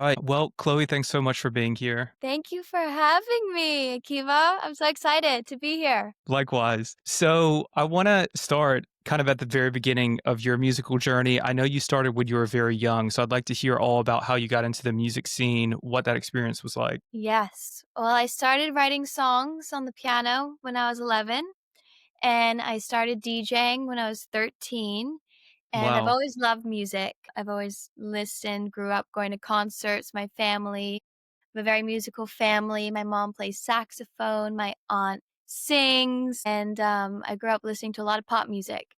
All right. Well, Chloe, thanks so much for being here. Thank you for having me, Akiva. I'm so excited to be here. Likewise. So, I want to start kind of at the very beginning of your musical journey. I know you started when you were very young, so I'd like to hear all about how you got into the music scene, what that experience was like. Yes. Well, I started writing songs on the piano when I was 11, and I started DJing when I was 13. And I've Wow. always loved music. I've always listened, grew up going to concerts. My family, I'm a very musical family. My mom plays saxophone, my aunt sings, and I grew up listening to a lot of pop music.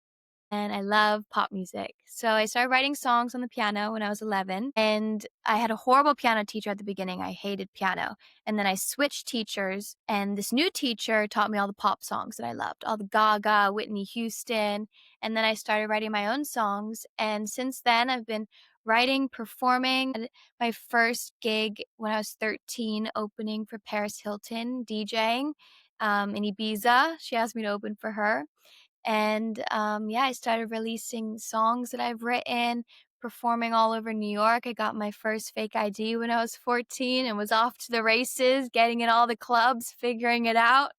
And I love pop music. So I started writing songs on the piano when I was 11, and I had a horrible piano teacher at the beginning. I hated piano. And then I switched teachers, and this new teacher taught me all the pop songs that I loved, all the Gaga, Whitney Houston. And then I started writing my own songs. And since then, I've been writing, performing. I had my first gig when I was 13, opening for Paris Hilton, DJing in Ibiza. She asked me to open for her. And yeah, I started releasing songs that I've written, performing all over New York. I got my first fake ID when I was 14 and was off to the races, getting in all the clubs, figuring it out.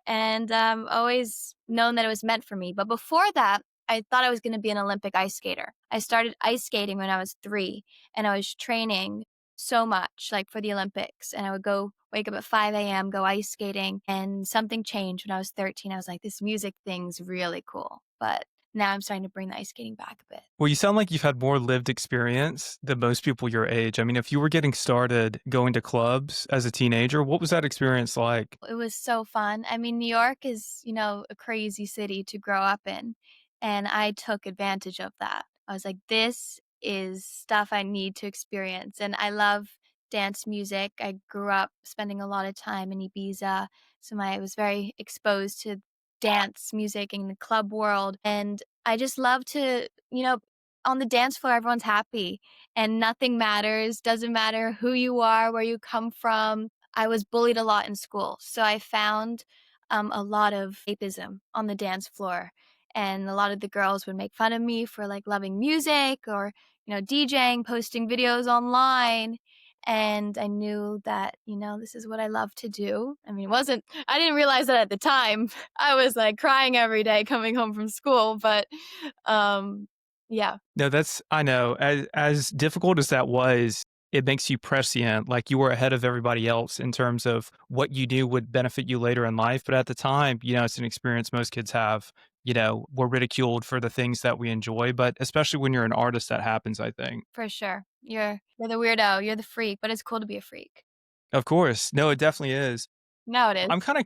And always known that it was meant for me. But before that, I thought I was going to be an Olympic ice skater. I started ice skating when I was 3, and I was training so much, like for the Olympics. And I would go wake up at 5 a.m., go ice skating. And something changed when I was 13. I was like, this music thing's really cool. But now I'm starting to bring the ice skating back a bit. Well, you sound like you've had more lived experience than most people your age. I mean, if you were getting started going to clubs as a teenager, what was that experience like? It was so fun. I mean, New York is, a crazy city to grow up in, and I took advantage of that. I was like, this is stuff I need to experience, and I love dance music. I grew up spending a lot of time in Ibiza, so I was very exposed to dance music in the club world, and I just love to, on the dance floor, everyone's happy and nothing matters. Doesn't matter who you are, where you come from. I was bullied a lot in school, so I found a lot of escapism on the dance floor, and a lot of the girls would make fun of me for like loving music or DJing, posting videos online. And I knew that, this is what I love to do. I mean, it wasn't, I didn't realize that at the time. I was like crying every day coming home from school, but um, yeah, No, that's I know. As difficult as that was, it makes you prescient, like you were ahead of everybody else in terms of what you knew would benefit you later in life. But at the time, it's an experience most kids have. We're ridiculed for the things that we enjoy, but especially when you're an artist, that happens, I think. for sure. You're the weirdo, you're the freak, but it's cool to be a freak. Of course. No, it definitely is. No, it is. I'm kinda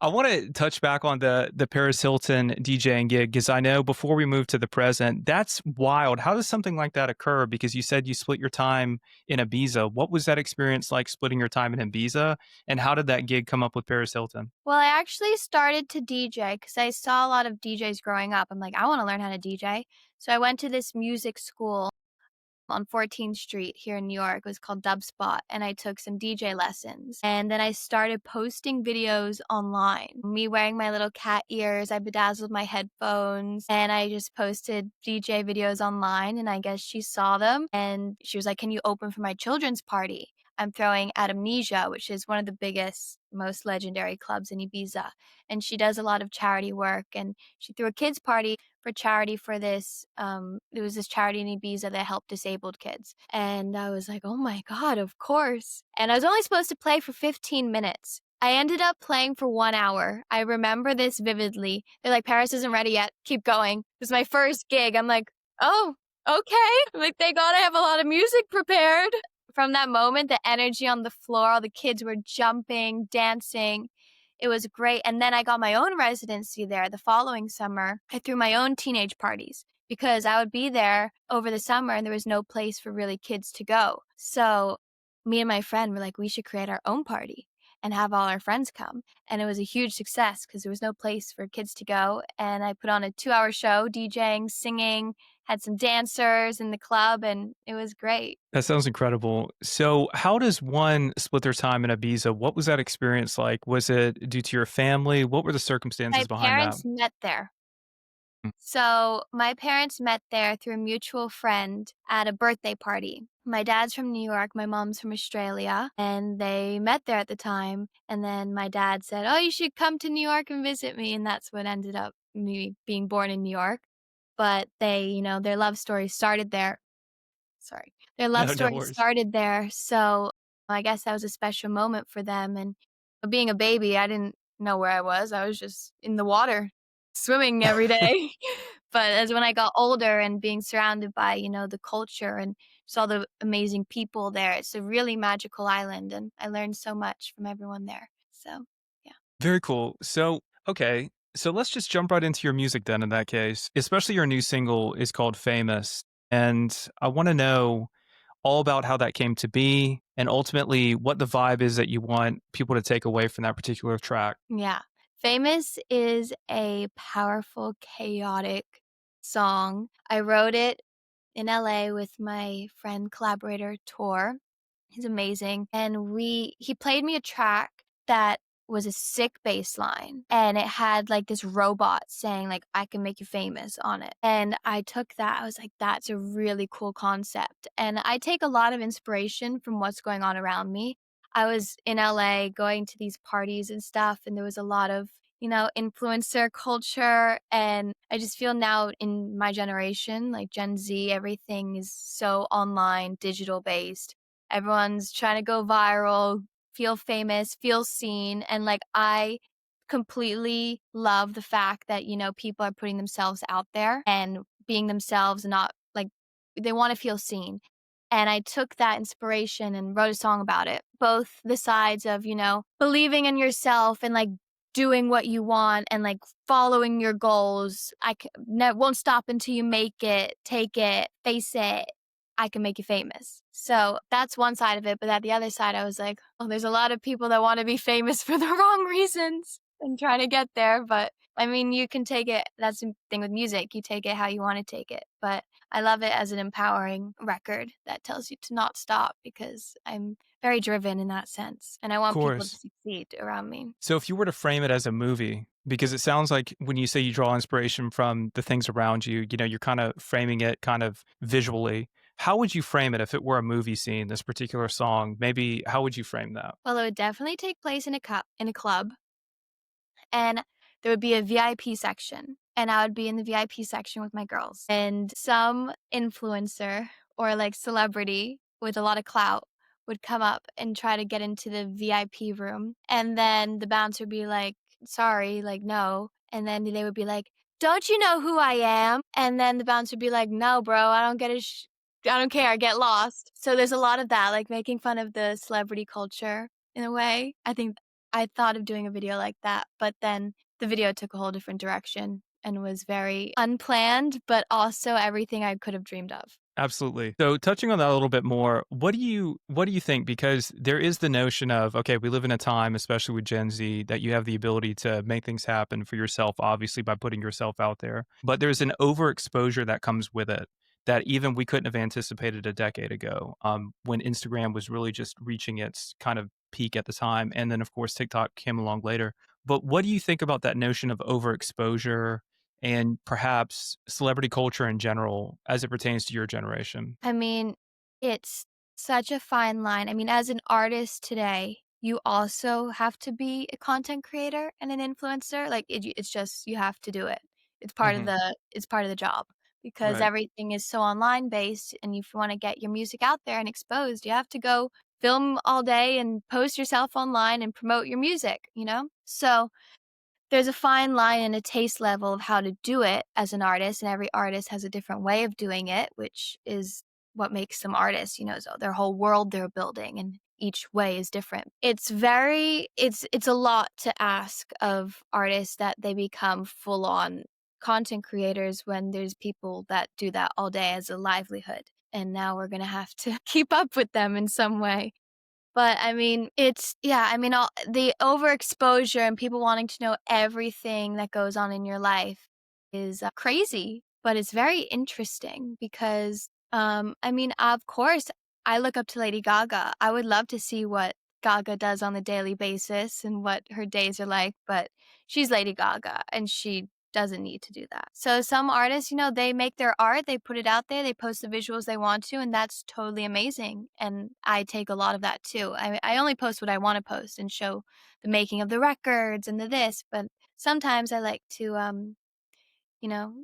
I wanna touch back on the Paris Hilton DJing gig because I know before we move to the present, that's wild. How does something like that occur? Because you said you split your time in Ibiza. What was that experience like splitting your time in Ibiza, and how did that gig come up with Paris Hilton? Well, I actually started to DJ because I saw a lot of DJs growing up. I'm like, I wanna learn how to DJ. So I went to this music school on 14th Street here in New York. It was called Dubspot, and I took some DJ lessons. And then I started posting videos online. Me wearing my little cat ears, I bedazzled my headphones, and I just posted DJ videos online. And I guess she saw them, and she was like, "Can you open for my children's party?" I'm throwing at Amnesia, which is one of the biggest, most legendary clubs in Ibiza. And she does a lot of charity work. And she threw a kids' party for charity for this. There was this charity in Ibiza that helped disabled kids. And I was like, oh my God, of course. And I was only supposed to play for 15 minutes. I ended up playing for 1 hour. I remember this vividly. They're like, Paris isn't ready yet. Keep going. It was my first gig. I'm like, oh, okay. I'm like, they gotta have a lot of music prepared. From that moment, the energy on the floor, all the kids were jumping, dancing. It was great. And then I got my own residency there the following summer. I threw my own teenage parties because I would be there over the summer and there was no place for really kids to go. So me and my friend were like, we should create our own party and have all our friends come. And it was a huge success because there was no place for kids to go. And I put on a 2 hour show, DJing, singing, had some dancers in the club, and it was great. That sounds incredible. So, how does one split their time in Ibiza? What was that experience like? Was it due to your family? What were the My circumstances behind that? parents met there. Mm. So my parents met there through a mutual friend at a birthday party. My dad's from New York, my mom's from Australia, and they met there at the time. And then my dad said, "Oh, you should come to New York and visit me." And that's what ended up me being born in New York. But they, their love story started there. Sorry. Their love No, no story worries. started there. So I guess that was a special moment for them. And being a baby, I didn't know where I was. I was just in the water swimming every day. But as when I got older and being surrounded by, the culture and saw the amazing people there, it's a really magical island. And I learned so much from everyone there. So, yeah. Very cool. So, okay. So let's just jump right into your music then in that case. Especially your new single is called Famous. And I want to know all about how that came to be and ultimately what the vibe is that you want people to take away from that particular track. Yeah. Famous is a powerful, chaotic song. I wrote it in LA with my friend collaborator Tor. He's amazing. And he played me a track that was a sick bass line and it had like this robot saying like I can make you famous on it. And I took that. I was like, that's a really cool concept. And I take a lot of inspiration from what's going on around me. I was in LA going to these parties and stuff, and there was a lot of influencer culture. And I just feel now in my generation, like Gen Z, everything is so online, digital based. Everyone's trying to go viral, feel famous, feel seen. And like, I completely love the fact that, people are putting themselves out there and being themselves and not like they want to feel seen. And I took that inspiration and wrote a song about it. Both the sides of, believing in yourself and like doing what you want and like following your goals. Won't stop until you make it, take it, face it. I can make you famous. So that's one side of it. But at the other side, I was like, oh, there's a lot of people that want to be famous for the wrong reasons and trying to get there. But I mean, you can take it. That's the thing with music. You take it how you want to take it. But I love it as an empowering record that tells you to not stop because I'm very driven in that sense. And I Of want people to course. succeed around me. So if you were to frame it as a movie, because it sounds like when you say you draw inspiration from the things around you, you're kind of framing it kind of visually. How would you frame it if it were a movie scene, this particular song? Maybe how would you frame that? Well, it would definitely take place in a club, and there would be a VIP section, and I would be in the VIP section with my girls. And some influencer or like celebrity with a lot of clout would come up and try to get into the VIP room. And then the bouncer would be like, sorry, like, no. And then they would be like, don't you know who I am? And then the bouncer would be like, no, bro, I don't care, get lost. So there's a lot of that, like making fun of the celebrity culture in a way. I think I thought of doing a video like that, but then the video took a whole different direction and was very unplanned, but also everything I could have dreamed of. Absolutely. So touching on that a little bit more, what do you think? Because there is the notion of, okay, we live in a time, especially with Gen Z, that you have the ability to make things happen for yourself, obviously by putting yourself out there. But there's an overexposure that comes with it that even we couldn't have anticipated a decade ago, when Instagram was really just reaching its kind of peak at the time. And then of course TikTok came along later. But what do you think about that notion of overexposure and perhaps celebrity culture in general as it pertains to your generation? I mean, it's such a fine line. I mean, as an artist today, you also have to be a content creator and an influencer. Like it's just you have to do it. Mhm. It's part of the job because Right. everything is so online based. And if you want to get your music out there and exposed, you have to go film all day and post yourself online and promote your music. So there's a fine line and a taste level of how to do it as an artist, and every artist has a different way of doing it, which is what makes them artists, so their whole world they're building and each way is different. It's a lot to ask of artists that they become full on content creators when there's people that do that all day as a livelihood. And now we're going to have to keep up with them in some way. But I mean, all the overexposure and people wanting to know everything that goes on in your life is crazy, but it's very interesting because, of course, I look up to Lady Gaga. I would love to see what Gaga does on a daily basis and what her days are like, but she's Lady Gaga and she doesn't need to do that. So some artists, they make their art, they put it out there, they post the visuals they want to, and that's totally amazing. And I take a lot of that too. I only post what I want to post and show the making of the records and the this, but sometimes I like to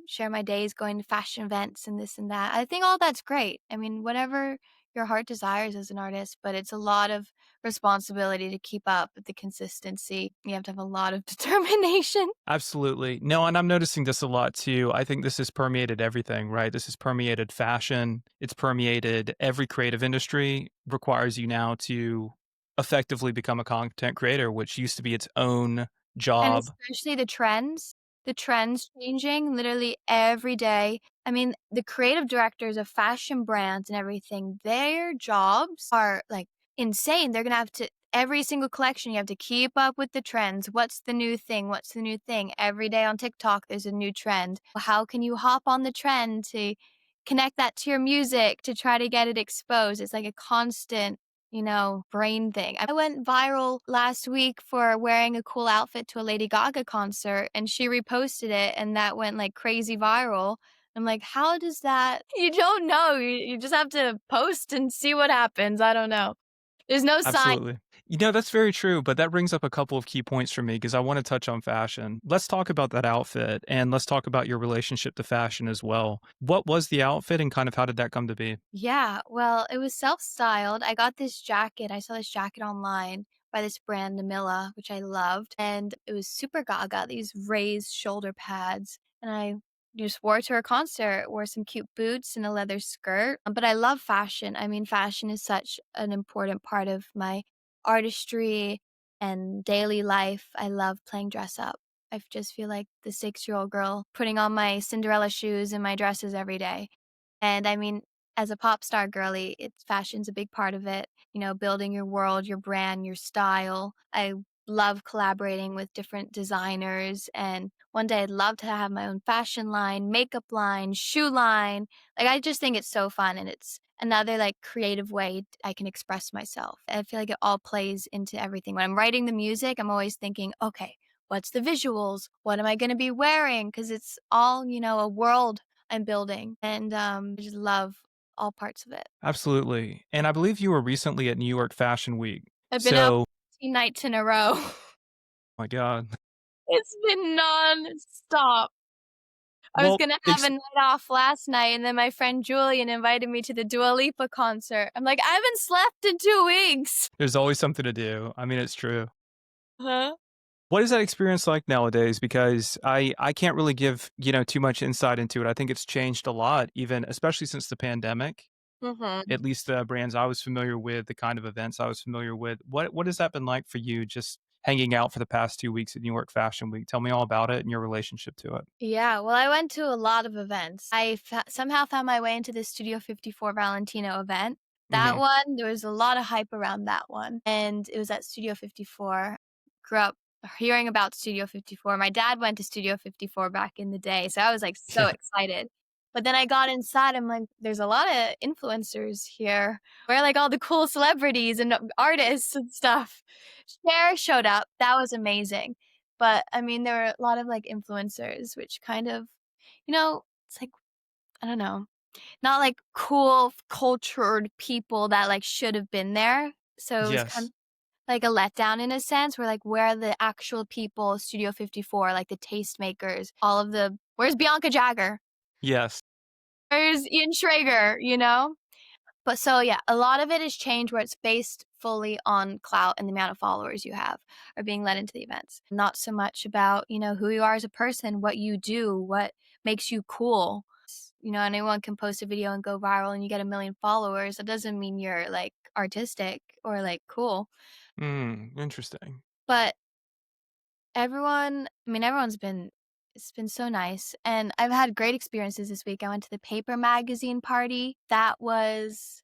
share my days going to fashion events and this and that. I think all that's great. I mean, whatever your heart desires as an artist, but it's a lot of responsibility to keep up with the consistency. You have to have a lot of determination. Absolutely. No, and I'm noticing this a lot too. I think this has permeated everything, right? This has permeated fashion. It's permeated every creative industry, requires you now to effectively become a content creator, which used to be its own And job. especially the trends changing literally every day. I mean, the creative directors of fashion brands and everything, their jobs are like insane. They're gonna have to every single collection, you have to keep up with the trends. What's the new thing? What's the new thing? Every day on TikTok, there's a new trend. How can you hop on the trend to connect that to your music to try to get it exposed? It's like a constant brain thing. I went viral last week for wearing a cool outfit to a Lady Gaga concert, and she reposted it, and that went like crazy viral. I'm like, how does that? You don't know. You just have to post and see what happens. I don't know. There's no sign. Absolutely. That's very true, but that brings up a couple of key points for me because I want to touch on fashion. Let's talk about that outfit and let's talk about your relationship to fashion as well. What was the outfit and kind of how did that come to be? Yeah, well, it was self-styled. I got this jacket. I saw this jacket online by this brand, Namilla, which I loved. And it was super gaga, these raised shoulder pads. And I just wore it to her concert, wore some cute boots and a leather skirt. But I love fashion. I mean, fashion is such an important part of my artistry and daily life. I love playing dress up. I just feel like the 6-year-old girl putting on my Cinderella shoes and my dresses every day. And I mean, as a pop star girly, it's fashion's a big part of it, building your world, your brand, your style. I love collaborating with different designers, and one day I'd love to have my own fashion line, makeup line, shoe line. Like, I just think it's so fun, and it's another, like, creative way I can express myself. I feel like it all plays into everything. When I'm writing the music, I'm always thinking, "Okay, what's the visuals? What am I gonna be wearing?" Because it's all, a world I'm building, and, I just love all parts of it. Absolutely. And I believe you were recently at New York Fashion Week. I've been out So, 2 nights in a row. my God. It's been nonstop. I was Well, gonna have a night off last night, and then my friend Julian invited me to the Dua Lipa concert. I'm like, "I haven't slept in 2 weeks." there's always something to do. I mean, it's true. Huh? What is that experience like nowadays? Because I can't really give, too much insight into it. I think it's changed a lot, even especially since the pandemic. Mhm. At least the brands I was familiar with, the kind of events I was familiar with. What has that been like for you just hanging out for the past 2 weeks at New York Fashion Week? Tell me all about it and your relationship to it. Yeah, well, I went to a lot of events. Somehow found my way into the Studio 54 Valentino event. That Mhm. one, there was a lot of hype around that one, and it was at Studio 54. Grew up hearing about Studio 54. My dad went to Studio 54 back in the day, so I was, like, so Yeah. excited. But then I got inside, I'm like, "There's a lot of influencers here. Where are, like, all the cool celebrities and artists and stuff?" Cher showed up, that was amazing. But, I mean, there were a lot of, like, influencers, which kind of it's like, I don't know, not like cool, cultured people that, like, should have been there. So it was kind Yes. of like a letdown in a sense, where, like, where are the actual people, Studio 54, like, the tastemakers, where's Bianca Jagger? Yes. Where's Ian Schrager, you know? But so, yeah, a lot of it has changed where it's based fully on clout and the amount of followers you have are being led into the events. Not so much about, who you are as a person, what you do, what makes you cool. Anyone can post a video and go viral and you get 1 million followers. That doesn't mean you're like artistic or like cool. Interesting. But everyone's been it's been so nice, and I've had great experiences this week. I went to the paper magazine party. That was,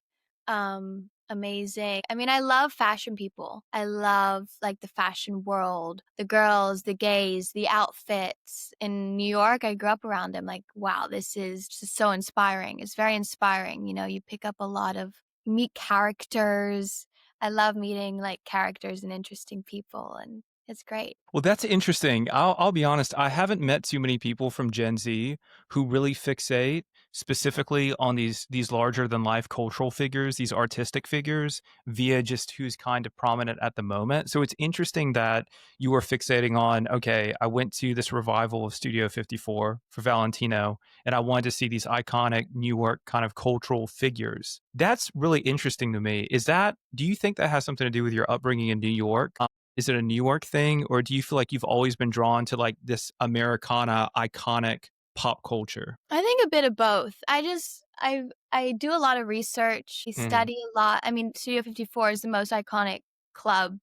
amazing. I mean, I love fashion people. I love, like, the fashion world, the girls, the gays, the outfits. In New York, I grew up around them, like, wow, this is just so inspiring. It's very inspiring, you pick up a lot of you meet characters. I love meeting, like, characters and interesting people, and It's great. Well, that's interesting. I'll be honest, I haven't met too many people from Gen Z who really fixate specifically on these larger than life cultural figures, these artistic figures, via just who's kind of prominent at the moment. So it's interesting that you were fixating on, okay, I went to this revival of Studio 54 for Valentino, and I wanted to see these iconic New York kind of cultural figures. That's really interesting to me. Do you think that has something to do with your upbringing in New York? Is it a New York thing, or do you feel like you've always been drawn to like this Americana iconic pop culture? I think a bit of both. I do a lot of research. I Mhm, study a lot. I mean, Studio 54 is the most iconic club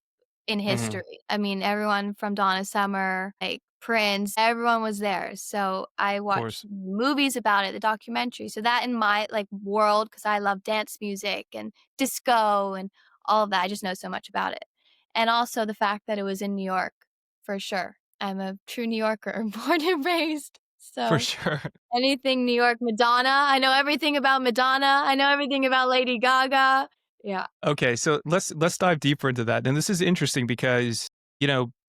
in mhm, history. I mean, everyone from Donna Summer, like Prince, everyone was there. So I of watched course. movies about it, the documentary. So that in my like world, because I love dance music and disco and all of that, I just know so much about it. And also the fact that it was in New York, for sure. I'm a true New Yorker, born and raised. For So sure. anything New York, Madonna. I know everything about Madonna. I know everything about Lady Gaga. Yeah. Okay, so let's dive deeper into that. And this is interesting because,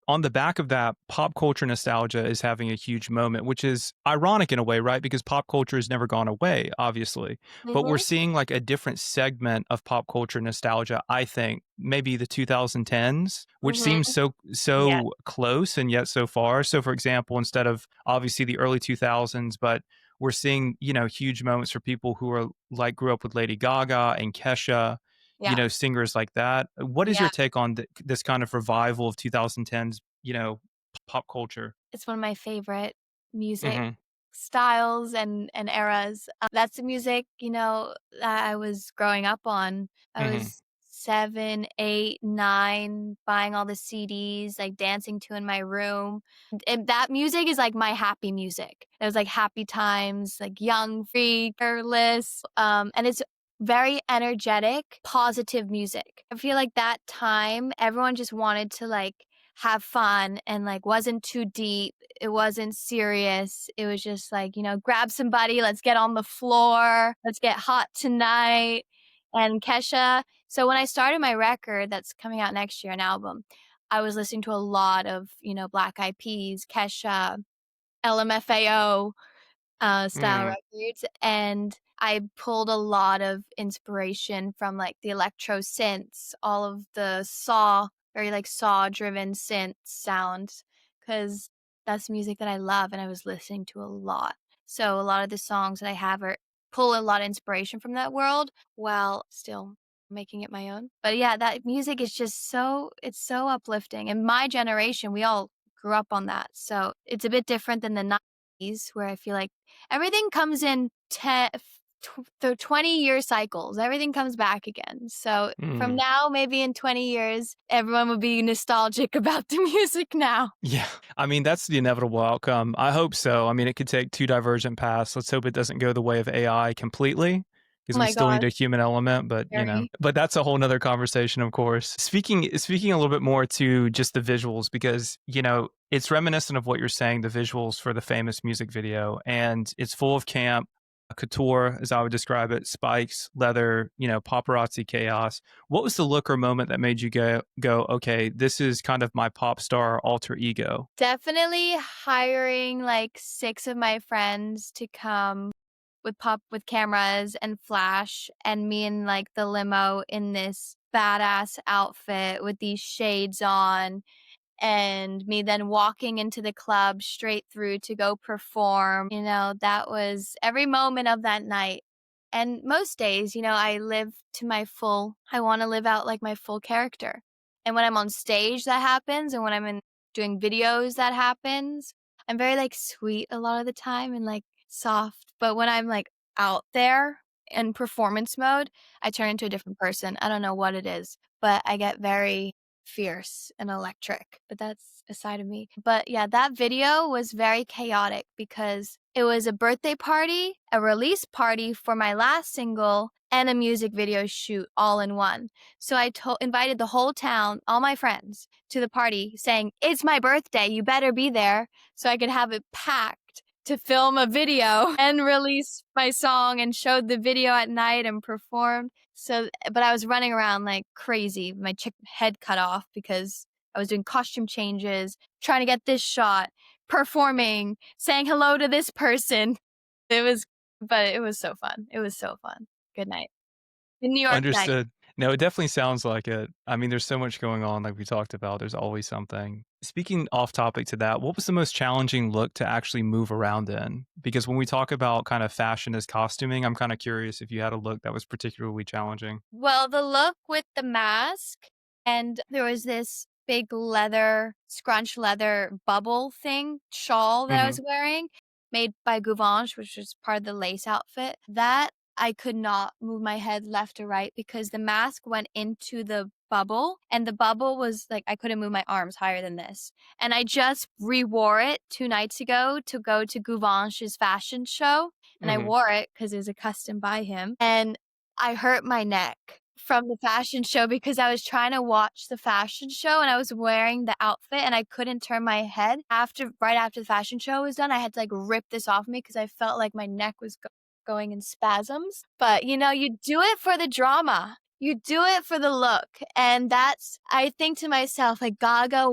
on the back of that, pop culture nostalgia is having a huge moment, which is ironic in a way, right? Because pop culture has never gone away, obviously. But we're Mhm. seeing like a different segment of pop culture nostalgia, I think, maybe the 2010s, which Mhm. seems so Yeah. so close and yet so far. So for example, instead of obviously the early 2000s, but we're seeing, huge moments for people who are like grew up with Lady Gaga and Kesha, Yeah. singers like that. What is Yeah. your take on this kind of revival of 2010s, pop culture? It's one of my favorite music Mhm, styles and eras. That's the music, that I was growing up on. I mhm, was 7, 8, 9, buying all the CDs, like dancing to in my room. And that music is like my happy music. It was like happy times, like young, free, careless. And it's very energetic, positive music. I feel like that time everyone just wanted to like have fun and like wasn't too deep. It wasn't serious. It was just like, grab somebody, let's get on the floor, let's get hot tonight. And Kesha. So when I started my record that's coming out next year, an album, I was listening to a lot of, Black Eyed Peas, Kesha, LMFAO, style mm, records, and I pulled a lot of inspiration from, like, the electro synths, all of the very, like, saw-driven synth sounds, because that's music that I love and I was listening to a lot. So a lot of the songs that I have are pull a lot of inspiration from that world while still making it my own. But yeah, that music is just it's so uplifting, and my generation, we all grew up on that, so it's a bit different than the 90s where I feel like everything comes in 20-year cycles. Everything comes back again. So from mm. now, maybe in 20 years, everyone will be nostalgic about the music now. Yeah, I mean, that's the inevitable outcome. I hope so. I mean, it could take two divergent paths. Let's hope it doesn't go the way of AI completely, Oh because we my still need gosh, a human element, but, scary. but that's a whole nother conversation, of course. Speaking a little bit more to just the visuals because, it's reminiscent of what you're saying, the visuals for the famous music video, and it's full of camp, couture, as I would describe it, spikes, leather, paparazzi chaos. What was the look or moment that made you go, okay, this is kind of my pop star alter ego? Definitely hiring like 6 of my friends to come with cameras and flash and me in like the limo in this badass outfit with these shades on and me then walking into the club straight through to go perform. That was every moment of that night. And most days, I want to live out like my full character. And when I'm on stage, that happens. And when doing videos, that happens. I'm very like sweet a lot of the time and like soft. But when I'm like out there in performance mode, I turn into a different person. I don't know what it is, but I get very fierce and electric, but that's a side of me. But yeah, that video was very chaotic because it was a birthday party, a release party for my last single, and a music video shoot all in one. So invited the whole town, all my friends, to the party saying, "It's my birthday, you better be there," so I could have it packed to film a video and release my song and showed the video at night and performed. So, but I was running around like crazy, my head cut off because I was doing costume changes, trying to get this shot, performing, saying hello to this person. It was but it was so fun. It was so fun. Good night. The New York night. Understood. No, it definitely sounds like it. I mean, there's so much going on, like we talked about. There's always something. Speaking off topic to that, what was the most challenging look to actually move around in? Because when we talk about kind of fashion as costuming, I'm kind of curious if you had a look that was particularly challenging. Well, the look with the mask, and there was this big leather, scrunch leather bubble thing, shawl that I Hmm. was wearing, made by Gouvange, which was part of the lace outfit. That I could not move my head left or right because the mask went into the bubble, and the bubble was like I couldn't move my arms higher than this. And I just re-wore it 2 nights ago to go to Gouvange's fashion show, and I Hmm. wore it because it was a custom by him, and I hurt my neck from the fashion show because I was trying to watch the fashion show and I was wearing the outfit and I couldn't turn my head right after the fashion show was done. I had to like rip this off me because I felt like my neck was going in spasms. But you do it for the drama. You do it for the look. And I think to myself, like Gaga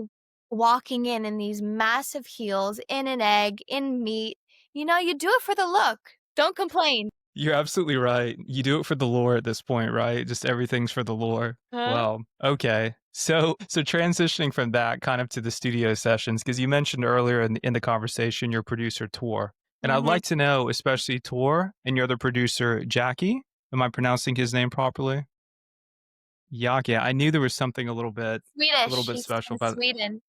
walking in these massive heels, in an egg, in meat. You do it for the look. Don't complain. You're absolutely right. You do it for the lore at this point, right? Just everything's for the lore. Huh? Wow. Okay. So transitioning from that kind of to the studio sessions, because you mentioned earlier in the conversation your producer Tor, and I'd Mhm. like to know, especially Tor and your other producer Jackie. Am I pronouncing his name properly? Yake. I knew there was something a little Swedish, bit he's special from about. Sweden.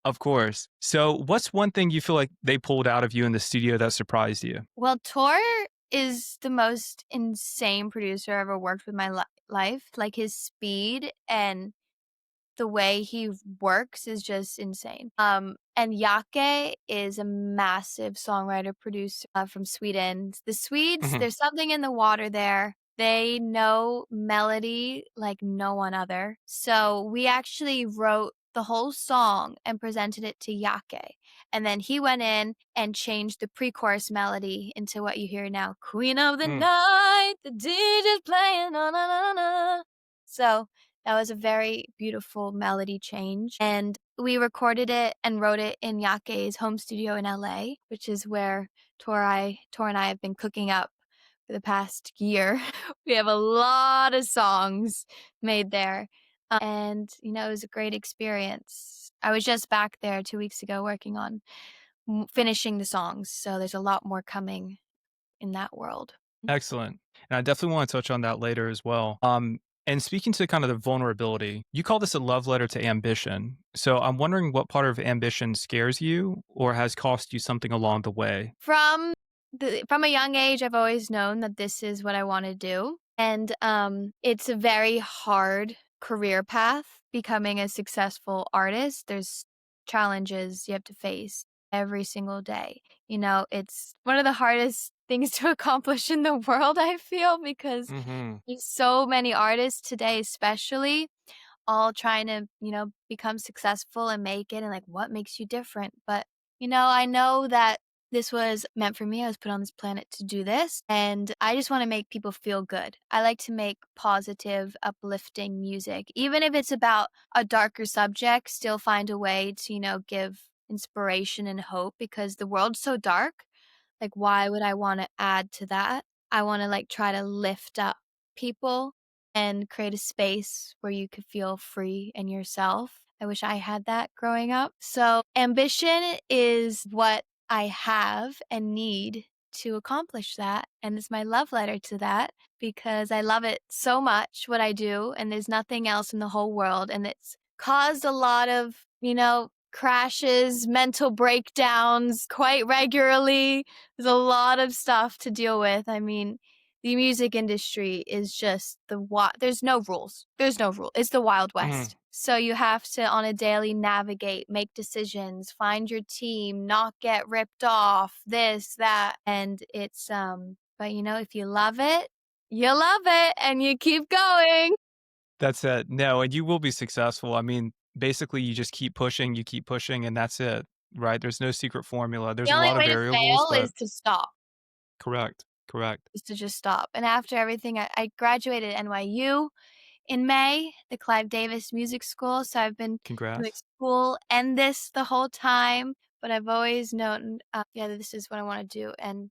Of course. So, what's one thing you feel like they pulled out of you in the studio that surprised you? Well, Tor is the most insane producer I ever worked with in my life. Like, his speed and the way he works is just insane. And Yake is a massive songwriter producer from Sweden. The Swedes, Mhm. there's something in the water there. They know melody like no one other. So we actually wrote the whole song and presented it to Yake. And then he went in and changed the pre-chorus melody into what you hear now. Queen of the Mm. night, the DJ's playing na na na na. So that was a very beautiful melody change. And we recorded it and wrote it in Yake's home studio in LA, which is where Tor and I have been cooking up for the past year. We have a lot of songs made there. And, it was a great experience. I was just back there 2 weeks ago working on finishing the songs. So there's a lot more coming in that world. Excellent. And I definitely want to touch on that later as well. And speaking to kind of the vulnerability, you call this a love letter to ambition. So I'm wondering what part of ambition scares you or has cost you something along the way. From a young age, I've always known that this is what I want to do, and it's a very hard career path. Becoming a successful artist, there's challenges you have to face every single day. It's one of the hardest things to accomplish in the world. I feel because Hmm. there's so many artists today, especially all trying to, become successful and make it and like what makes you different. But, I know that this was meant for me. I was put on this planet to do this. And I just want to make people feel good. I like to make positive, uplifting music. Even if it's about a darker subject, still find a way to, give inspiration and hope because the world's so dark. Like, why would I want to add to that? I want to like try to lift up people and create a space where you could feel free and yourself. I wish I had that growing up. So, ambition is what I have and need to accomplish that. And it's my love letter to that because I love it so much what I do. And there's nothing else in the whole world. And it's caused a lot of, crashes, mental breakdowns quite regularly. There's a lot of stuff to deal with. I mean, the music industry is just there's no rules. There's no rule. It's the Wild Hmm. West. So you have to on a daily navigate, make decisions, find your team, not get ripped off, this, that. And it's but if you love it, you love it and you keep going. That's it. No, and you will be successful. I mean, basically, you keep pushing, and that's it, right? There's no secret formula. There's The a only lot of way to variables, fail but is to stop. correct, correct. Is to just stop. And after everything, I graduated NYU in May, the Clive Davis Music School, so I've been doing Congrats. school and this the whole time, but I've always known, yeah, that this is what I wanna do, and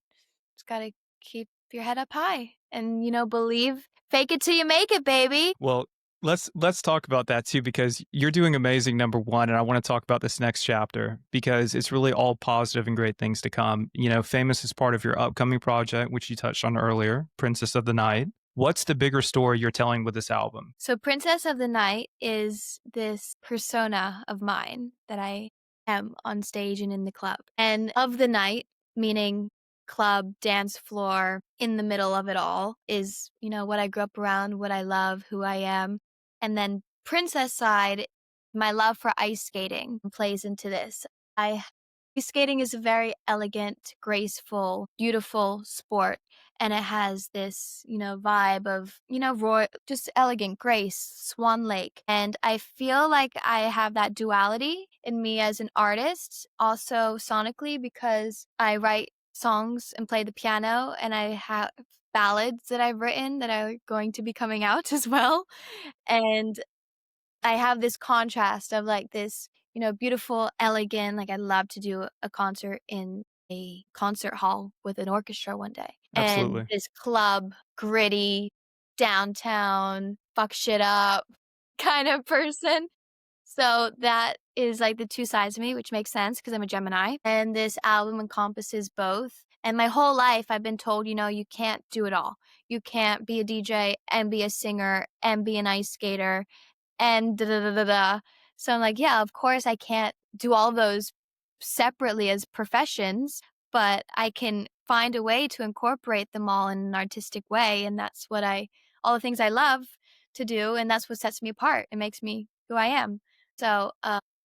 just gotta keep your head up high and, believe. Fake it till you make it, baby. Well, let's talk about that too because you're doing amazing, number 1, and I wanna talk about this next chapter because it's really all positive and great things to come. Famous is part of your upcoming project, which you touched on earlier, Princess of the Night. What's the bigger story you're telling with this album? So, Princess of the Night is this persona of mine that I am on stage and in the club. And of the night, meaning club, dance floor, in the middle of it all, is, what I grew up around, what I love, who I am. And then, princess side, my love for ice skating plays into this. I Ice skating is a very elegant, graceful, beautiful sport, and it has this, vibe of, just elegant grace, Swan Lake. And I feel like I have that duality in me as an artist, also sonically, because I write songs and play the piano, and I have ballads that I've written that are going to be coming out as well. And I have this contrast of like this, beautiful, elegant, like I'd love to do a concert in a concert hall with an orchestra one day. And Absolutely. this club, gritty, downtown, fuck shit up kind of person. So that is like the two sides of me, which makes sense because I'm a Gemini. And this album encompasses both. And my whole life, I've been told, you can't do it all. You can't be a DJ and be a singer and be an ice skater and da da da da da. So I'm like, yeah, of course I can't do all of those separately as professions, but I can find a way to incorporate them all in an artistic way. And that's all the things I love to do. And that's what sets me apart. It makes me who I am. So,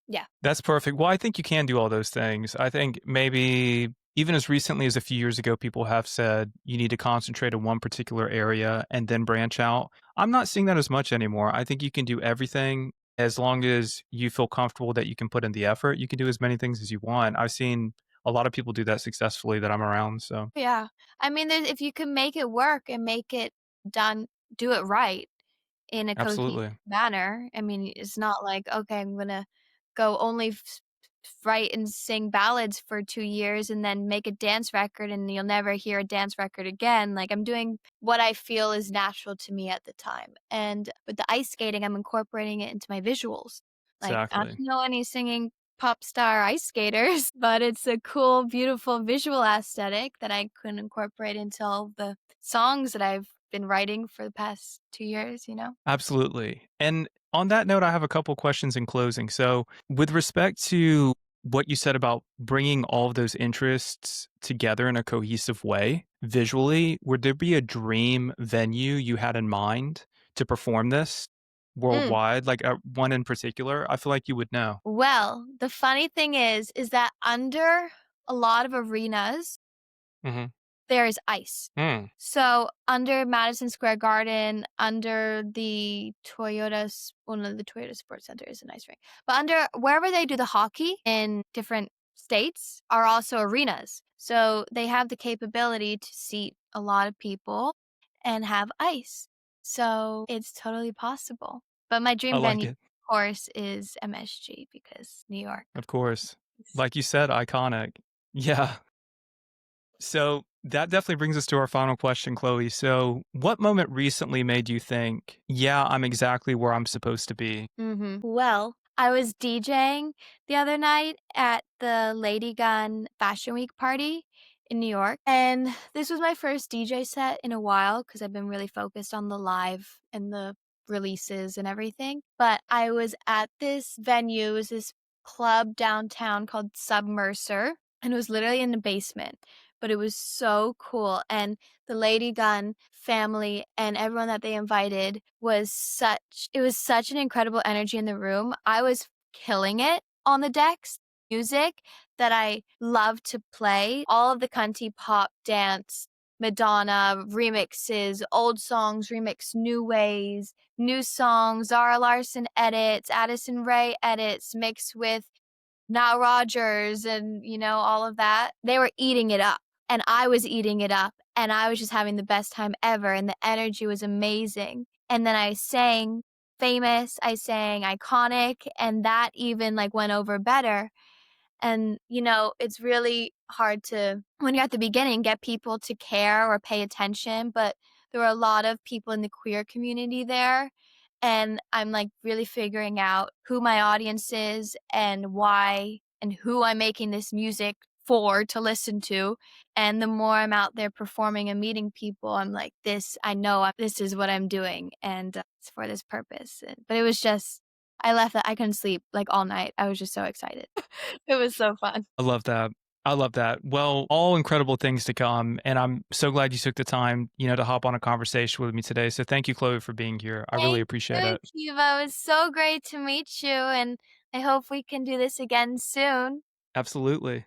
yeah. That's perfect. Well, I think you can do all those things. I think maybe even as recently as a few years ago, people have said you need to concentrate on one particular area and then branch out. I'm not seeing that as much anymore. I think you can do everything as long as you feel comfortable that you can put in the effort. You can do as many things as you want. I've seen a lot of people do that successfully that I'm around. So, Yeah. I mean, if you can make it work and make it done, do it right in a cohesive absolutely. manner. I mean, it's not like, okay, I'm gonna go only write and sing ballads for 2 years and then make a dance record and you'll never hear a dance record again. Like, I'm doing what I feel is natural to me at the time. And with the ice skating, I'm incorporating it into my visuals. Like, I don't Exactly. know any singing pop star ice skaters, but it's a cool, beautiful visual aesthetic that I can incorporate into all the songs that I've been writing for the past 2 years. Absolutely. And on that note, I have a couple questions in closing. So, with respect to what you said about bringing all of those interests together in a cohesive way, visually, would there be a dream venue you had in mind to perform this Mm. worldwide? Like one in particular? I feel like you would know. Well, the funny thing is that under a lot of arenas, Hmm. there is ice. Mm. So, under Madison Square Garden, under the well, no, the Toyota Sports Center is an ice rink, but under wherever they do the hockey in different states are also arenas. So, they have the capability to seat a lot of people and have ice. So, it's totally possible. But my I dream like venue, it. of course, is MSG because New York. Of course. Like you said, iconic. Yeah. So that definitely brings us to our final question, Chloe. So, what moment recently made you think, yeah, I'm exactly where I'm supposed to be? Well, I was DJing the other night at the Lady Gun Fashion Week party in New York. And this was my first DJ set in a while because I've been really focused on the live and the releases and everything. But I was at this venue, it was this club downtown called Submerser, and it was literally in the basement. But it was so cool. And the Lady Gun family and everyone that they invited it was such an incredible energy in the room. I was killing it on the decks, music that I love to play. All of the cunty pop dance, Madonna remixes, old songs remix new ways, new songs, Zara Larson edits, Addison Rae edits mixed with Nile Rodgers and, all of that. They were eating it up, and I was eating it up, and I was just having the best time ever, and the energy was amazing. and then I sang Famous, I sang Iconic, and that even, like, went over better. And, it's really hard to, when you're at the beginning, get people to care or pay attention, but there were a lot of people in the queer community there, and I'm, like, really figuring out who my audience is and why and who I'm making this music for to listen to, and the more I'm out there performing and meeting people, I'm like, I know this is what I'm doing, and, it's for this purpose, but it was just I left that I couldn't sleep, like, all night. I was just so excited. It was so fun. I love that. I love that. Well, all incredible things to come, and I'm so glad you took the time, to hop on a conversation with me today. So thank you, Chloe, for being here. I really Thank appreciate you, it. Akiva. It was so great to meet you, and I hope we can do this again soon. Absolutely.